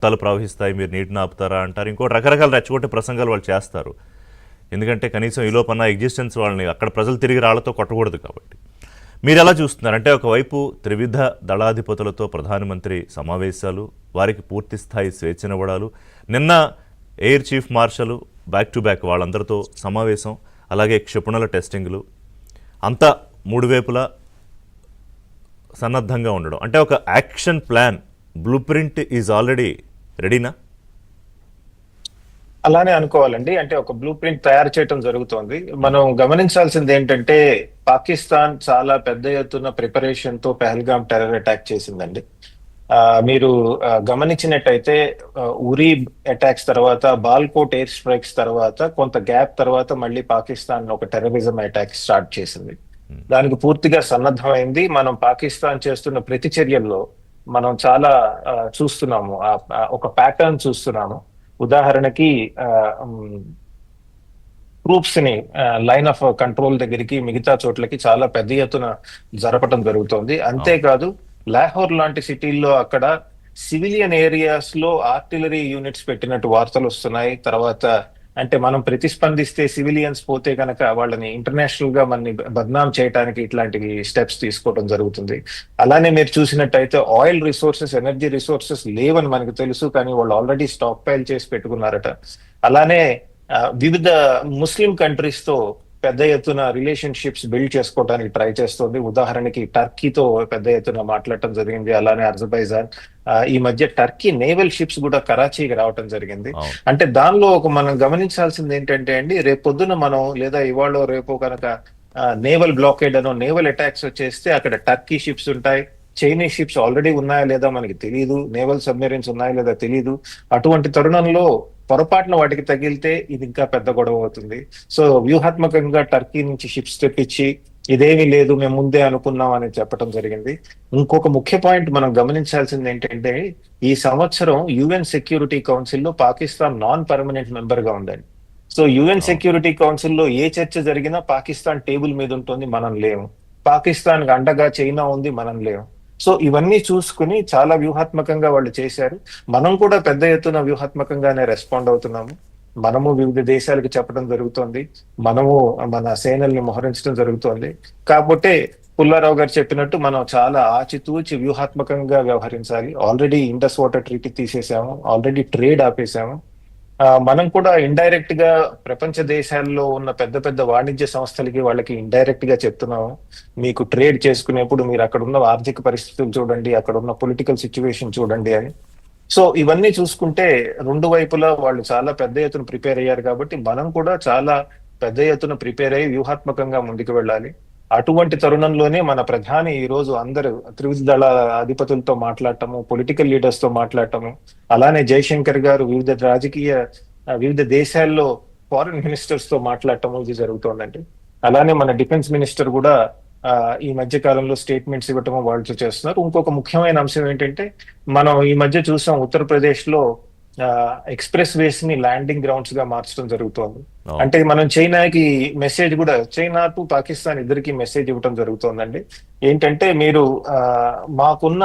రక్తాలు ప్రవహిస్తాయి, మీరు నీటిని ఆపుతారా అంటారు. ఇంకోటి రకరకాల రెచ్చగొట్టే ప్రసంగాలు వాళ్ళు చేస్తారు. ఎందుకంటే కనీసం ఈ లోపల ఎగ్జిస్టెన్స్ వాళ్ళని అక్కడ ప్రజలు తిరిగి రాళ్లతో కొట్టకూడదు కాబట్టి. మీరు ఎలా చూస్తున్నారు? అంటే ఒకవైపు త్రివిధ దళాధిపతులతో ప్రధానమంత్రి సమావేశాలు, వారికి పూర్తి స్థాయి స్వేచ్ఛనివ్వడాలు, నిన్న air chief marshal back to back వాళ్ళందరితో సమావేశం, అలాగే క్షిపణుల టెస్టింగ్లు, అంతా మూడు వైపులా సన్నద్ధంగా ఉండడం. అంటే ఒక action plan, blue print is already రెడీనా? అలానే అనుకోవాలండి. అంటే ఒక బ్లూ ప్రింట్ తయారు చేయడం జరుగుతోంది. మనం గమనించాల్సింది ఏంటంటే, పాకిస్తాన్ చాలా పెద్ద ఎత్తున ప్రిపరేషన్ తో పెహల్గాం టెర్రర్ అటాక్ చేసిందండి. మీరు గమనించినట్టయితే ఉరీ అటాక్స్ తర్వాత, బాల్కోట్ ఎయిర్ స్ట్రైక్స్ తర్వాత, కొంత గ్యాప్ తర్వాత మళ్ళీ పాకిస్తాన్ ఒక టెర్రరిజం అటాక్ స్టార్ట్ చేసింది. దానికి పూర్తిగా సన్నద్ధమైంది. మనం పాకిస్తాన్ చేస్తున్న ప్రతి చర్యల్లో మనం చాలా చూస్తున్నాము, ఒక ప్యాటర్న్ చూస్తున్నాము. ఉదాహరణకి ట్రూప్స్ ని లైన్ ఆఫ్ కంట్రోల్ దగ్గరికి, మిగతా చోట్లకి చాలా పెద్ద ఎత్తున జరపడం జరుగుతోంది. అంతేకాదు లాహోర్ లాంటి సిటీల్లో అక్కడ సివిలియన్ ఏరియాస్ లో ఆర్టిలరీ యూనిట్స్ పెట్టినట్టు వార్తలు వస్తున్నాయి. తర్వాత అంటే మనం ప్రతిస్పందిస్తే సివిలియన్స్ పోతే కనుక వాళ్ళని ఇంటర్నేషనల్ గా మనని బద్నాం చేయడానికి ఇట్లాంటివి స్టెప్స్ తీసుకోవడం జరుగుతుంది. అలానే మీరు చూసినట్టయితే ఆయిల్ రిసోర్సెస్, ఎనర్జీ రిసోర్సెస్ లేవని మనకు తెలుసు, కానీ వాళ్ళు ఆల్రెడీ స్టాక్ పైల్ చేసి పెట్టుకున్నారట. అలానే వివిధ ముస్లిం కంట్రీస్ తో పెద్ద ఎత్తున రిలేషన్షిప్స్ బిల్డ్ చేసుకోవడానికి ట్రై చేస్తోంది. ఉదాహరణకి టర్కీతో పెద్ద ఎత్తున మాట్లాడటం జరిగింది. అలానే అజర్బైజాన్, ఈ మధ్య టర్కీ నేవల్ షిప్స్ కూడా కరాచీకి రావటం జరిగింది. అంటే దానిలో ఒక మనం గమనించాల్సింది ఏంటంటే అండి, రేపు పొద్దున మనం లేదా ఇవాళ రేపు కనుక నేవల్ బ్లాకేడ్ అనో, నేవల్ అటాక్స్ వచ్చేస్తే అక్కడ టర్కీ షిప్స్ ఉంటాయి, చైనీస్ షిప్స్ ఆల్రెడీ ఉన్నాయా లేదా మనకి తెలియదు, నేవల్ సబ్మెరీన్స్ ఉన్నాయా లేదా తెలియదు. అటువంటి తరుణంలో పొరపాటున వాటికి తగిలితే ఇది ఇంకా పెద్ద గొడవ అవుతుంది. సో వ్యూహాత్మకంగా టర్కీ నుంచి షిప్స్ తెప్పించి ఇదేమీ లేదు, మేము ముందే అనుకున్నాం అని చెప్పడం జరిగింది. ఇంకొక ముఖ్య పాయింట్ మనం గమనించాల్సింది ఏంటంటే, ఈ సంవత్సరం యుఎన్ సెక్యూరిటీ కౌన్సిల్లో పాకిస్తాన్ నాన్ పర్మనెంట్ మెంబర్ గా ఉందండి. సో యుఎన్ సెక్యూరిటీ కౌన్సిల్లో ఏ చర్చ జరిగినా పాకిస్తాన్ టేబుల్ మీద ఉంటుంది, మనం లేము. పాకిస్తాన్ అండగా చైనా ఉంది, మనం లేము. సో ఇవన్నీ చూసుకుని చాలా వ్యూహాత్మకంగా వాళ్ళు చేశారు. మనం కూడా పెద్ద ఎత్తున వ్యూహాత్మకంగానే రెస్పాండ్ అవుతున్నాము. మనము వివిధ దేశాలకు చెప్పడం జరుగుతోంది, మనము మన సేనల్ని మోహరించడం జరుగుతోంది. కాకపోతే పుల్లారావు గారు చెప్పినట్టు మనం చాలా ఆచితూచి వ్యూహాత్మకంగా వ్యవహరించాలి. ఆల్రెడీ ఇండస్ వాటర్ ట్రీటీ తీసేసాము, ఆల్రెడీ ట్రేడ్ ఆపేసాము. మనం కూడా ఇండైరెక్ట్ గా ప్రపంచ దేశాల్లో ఉన్న పెద్ద పెద్ద వాణిజ్య సంస్థలకి వాళ్ళకి ఇండైరెక్ట్ గా చెప్తున్నాము, మీకు ట్రేడ్ చేసుకునేప్పుడు మీరు అక్కడ ఉన్న ఆర్థిక పరిస్థితులు చూడండి, అక్కడ ఉన్న పొలిటికల్ సిచ్యువేషన్ చూడండి అని. సో ఇవన్నీ చూసుకుంటే రెండు వైపులా వాళ్ళు చాలా పెద్ద ఎత్తున ప్రిపేర్ అయ్యారు. కాబట్టి మనం కూడా చాలా పెద్ద ఎత్తున ప్రిపేర్ అయ్యి వ్యూహాత్మకంగా ముందుకు వెళ్ళాలి. అటువంటి తరుణంలోనే మన ప్రధాని ఈ రోజు అందరూ త్రివిధ దళ అధిపతులతో మాట్లాడటము, పొలిటికల్ లీడర్స్ తో మాట్లాడటము, అలానే జయశంకర్ గారు వివిధ దేశాల్లో ఫారిన్ మినిస్టర్స్ తో మాట్లాడటము ఇది జరుగుతోందండి. అలానే మన డిఫెన్స్ మినిస్టర్ కూడా ఈ మధ్య కాలంలో స్టేట్మెంట్స్ ఇవ్వటము వాళ్ళు చేస్తున్నారు. ఇంకొక ముఖ్యమైన అంశం ఏంటంటే, మనం ఈ మధ్య చూసాం ఉత్తరప్రదేశ్ లో ఎక్స్ప్రెస్ వేస్ ని ల్యాండింగ్ గ్రౌండ్స్ గా మార్చడం జరుగుతోంది. అంటే మనం చైనాకి మెసేజ్ కూడా, చైనా టు పాకిస్తాన్ ఇద్దరికి మెసేజ్ ఇవ్వడం జరుగుతోందండి. ఏంటంటే, మీరు మాకున్న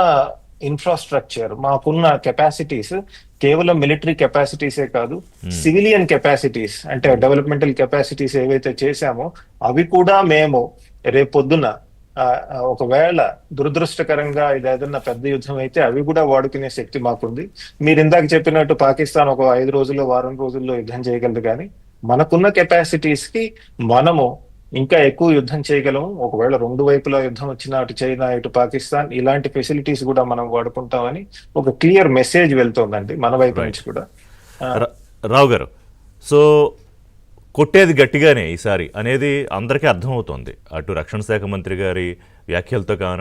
ఇన్ఫ్రాస్ట్రక్చర్, మాకున్న కెపాసిటీస్ కేవలం మిలిటరీ కెపాసిటీసే కాదు, సివిలియన్ కెపాసిటీస్ అంటే డెవలప్మెంటల్ కెపాసిటీస్ ఏవైతే చేశామో అవి కూడా మేము రేపొద్దున ఒకవేళ దురదృష్టకరంగా ఇది ఏదన్నా పెద్ద యుద్ధం అయితే అవి కూడా వాడుకునే శక్తి మాకుంది. మీరు ఇందాక చెప్పినట్టు పాకిస్తాన్ ఒక 5 రోజుల్లో, వారం రోజుల్లో యుద్ధం చేయగలదు, కానీ మనకున్న కెపాసిటీస్ కి మనము ఇంకా ఎక్కువ యుద్ధం చేయగలము. ఒకవేళ రెండు వైపులా యుద్ధం వచ్చినా, అటు చైనా ఇటు పాకిస్తాన్, ఇలాంటి ఫెసిలిటీస్ కూడా మనం వాడుకుంటామని ఒక క్లియర్ మెసేజ్ వెళ్తోందండి మన వైపు నుంచి కూడా. రావు గారు, సో కొట్టేది గట్టిగానే ఈసారి అనేది అందరికీ అర్థమవుతోంది. అటు రక్షణ శాఖ మంత్రి గారి వ్యాఖ్యలతో కానివ్వండి,